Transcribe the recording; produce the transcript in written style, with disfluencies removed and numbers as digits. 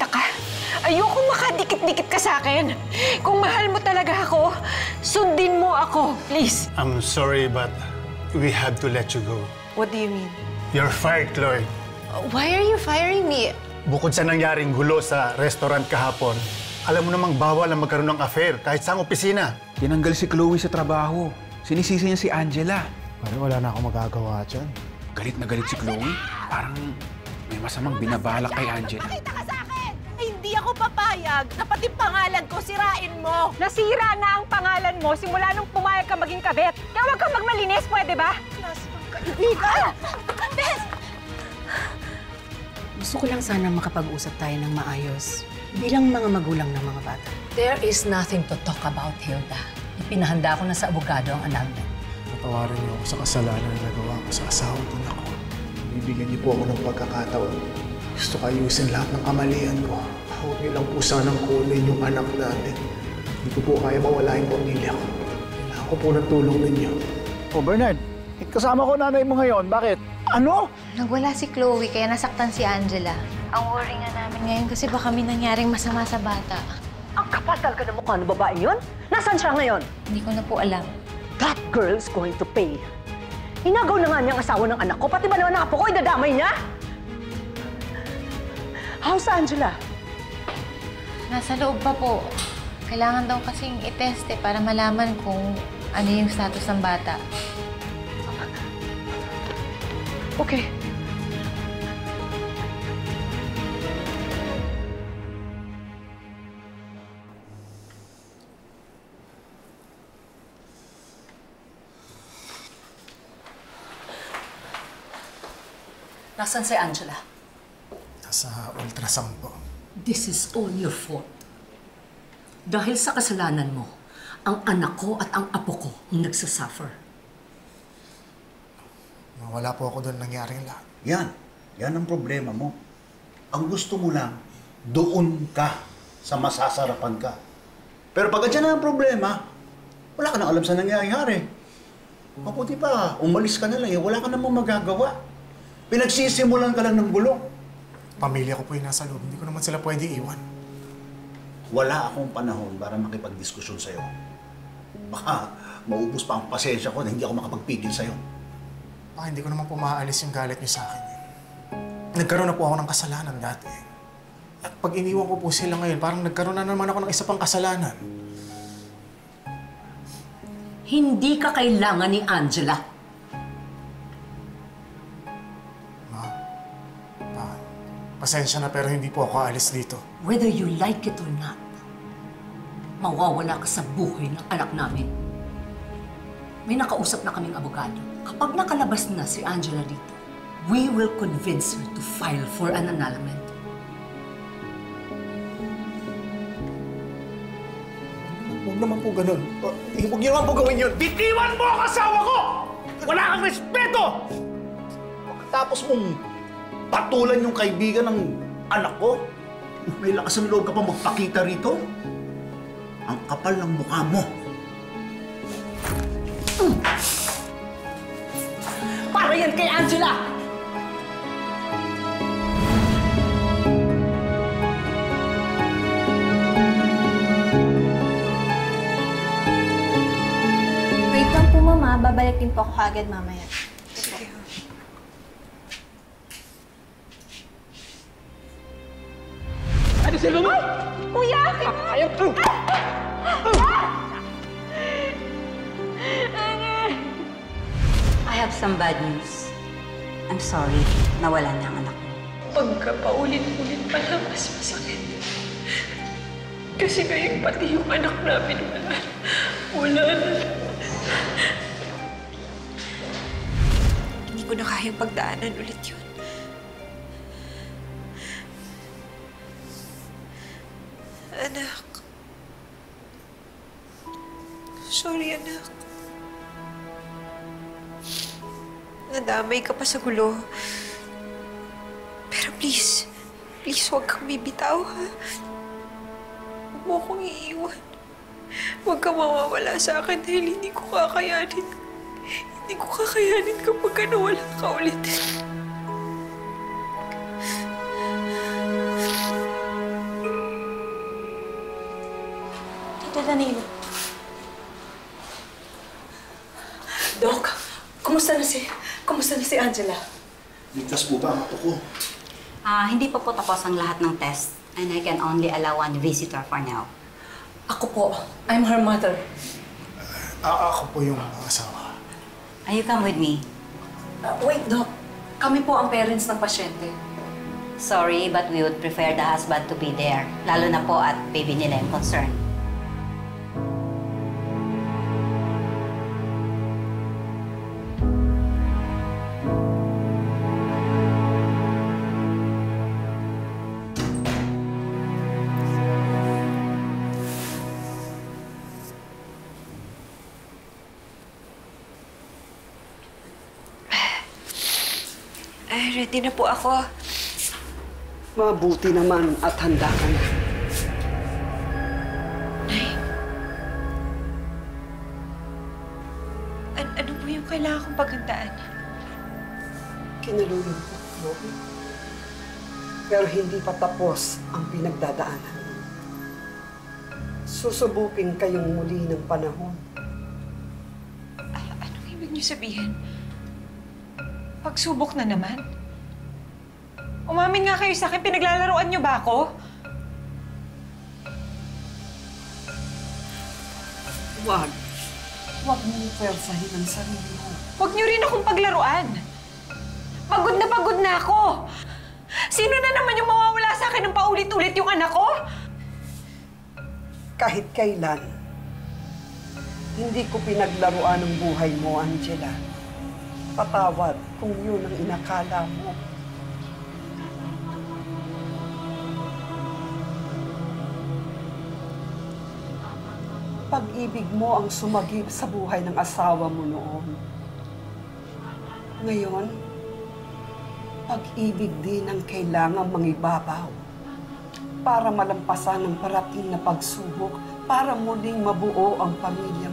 pupunta ka. Ayokong makadikit-dikit ka sa akin. Kung mahal mo talaga ako, sundin mo ako, please. I'm sorry, but we have to let you go. What do you mean? You're fired, Chloe. Why are you firing me? Bukod sa nangyaring gulo sa restaurant kahapon, alam mo namang bawal ang magkaroon ng affair kahit sa opisina. Tinanggal si Chloe sa trabaho. Sinisisi niya si Angela. Pare, wala na akong magagawa dyan. Galit na galit si Chloe. Parang may masamang binabalak kay Angela. Nakita ka sa akin! Hindi ako papayag na pati pangalan ko sirain mo! Nasira na ang pangalan mo simula nung pumayag ka maging kabet. Kaya huwag kang magmalinis, pwede ba? Kaibigan! Bes! Gusto ko lang sana makapag-usap tayo ng maayos bilang mga magulang ng mga bata. There is nothing to talk about, Hilda. Ipinahanda ko na sa abogado ang annulment. Patawarin niyo ako sa kasalanan na nagawa ko sa asawa ko na ako. Bibigyan niyo po ako ng pagkakataon. Gusto ko ayusin lahat ng kamalian ko. Huwag niyo lang po sanang kunin yung anak namin. Hindi ko po kaya mawala yung pamilya ko. Kailangan ko po ng tulong ninyo. Oh, Bernard, kasama ko nanay mo ngayon. Bakit? Ano? Nagwala si Chloe, kaya nasaktan si Angela. Ang worry nga namin ngayon kasi baka may nangyaring masama sa bata. Ang kapal talaga ng mukha ng babae yun? Nasaan siya ngayon? Hindi ko na po alam. That girl's going to pay. Inagaw na nga niyang asawa ng anak ko, pati ba naman ang apo ko, idadamay niya? How's Angela? Nasa loob pa po. Kailangan daw kasing itest para malaman kung ano yung status ng bata. Okay. Nasaan si Angela? Nasa ultrasound po. This is all your fault. Dahil sa kasalanan mo, ang anak ko at ang apo ko ang nagsasuffer. Wala po ako doon nangyaring lahat. Yan ang problema mo. Ang gusto mo lang, doon ka sa masasarapan ka. Pero pag andyan na ang problema, wala ka nang alam sa nangyayari. Mabuti pa, umalis ka na lang, wala ka namang magagawa. Pinagsisimulan ka lang ng gulo. Pamilya ko po yung nasa loob. Hindi ko naman sila pwede iwan. Wala akong panahon para makipagdiskusyon sa'yo. Baka maubos pa ang pasensya ko na hindi ako makapagpigil sa'yo. Baka hindi ko naman po maaalis yung galit niyo sa akin. Nagkaroon na po ako ng kasalanan dati. At pag iniwan ko po sila ngayon, parang nagkaroon na naman ako ng isa pang kasalanan. Hindi ka kailangan ni Angela. Pasensya na pero hindi po ako aalis dito. Whether you like it or not, mawawala ka sa buhay ng anak namin. May nakausap na kaming abogado. Kapag nakalabas na si Angela dito, we will convince her to file for an annulment. Huwag naman po ganun. Huwag niyo naman po gawin yun. Bitiwan mo ang asawa ko! Wala kang respeto! Pagkatapos mong patulan yung kaibigan ng anak ko, may lakas ng loob ka pa magpakita rito? Ang kapal ng mukha mo. Para yan kay Angela! Wait lang po, Mama. Babalik din po ako agad mamaya. Ano sila mo? Kuya! Ayaw to! I have some bad news. I'm sorry, nawala na ang anak mo. Pagka paulit-ulit pa lang, mas masakit. Kasi ngayon pati yung anak namin wala na. Hindi ko na kayang pagdaanan ulit yun. Anak. Sorry, anak. Nadamay ka pa sa gulo. Pero please, huwag kang bibitaw, ha? Huwag mo akong iiwan. Huwag kang mawawala sa akin dahil hindi ko kakayanin. Hindi ko kakayanin kapag nawala ka ulit. Angela Neil. Doc, kumusta na si Angela? Ligtas po ba ang apo ko? Hindi pa po tapos ang lahat ng test. And I can only allow one visitor for now. Ako po. I'm her mother. Ako po yung asawa. You come with me. Wait, Doc. Kami po ang parents ng pasyente. Sorry, but we would prefer the husband to be there. Lalo na po at baby nila yung concern. Ready na po ako. Mabuti naman at handa ka na. Nay. Ano po yung kailangan kong paghandaan? Kinalulungkot, Chloe. Pero hindi pa tapos ang pinagdadaanan. Susubukin kayong muli ng panahon. Anong ibig niyo sabihin? Pagsubok na naman? Umamin nga kayo sa akin, pinaglalaroan niyo ba ako? Huwag. Huwag mong pwersahin ang sarili mo. Huwag niyo rin akong paglaruan. Pagod na ako. Sino na naman yung mawawala sa akin ng paulit-ulit yung anak ko? Kahit kailan, hindi ko pinaglaruan ang buhay mo, Angela. Patawad kung yun ang inakala mo. Pag-ibig mo ang sumagip sa buhay ng asawa mo noon. Ngayon, pag-ibig din ang kailangang mangibabaw para malampasan ang parating na pagsubok para muling mabuo ang pamilya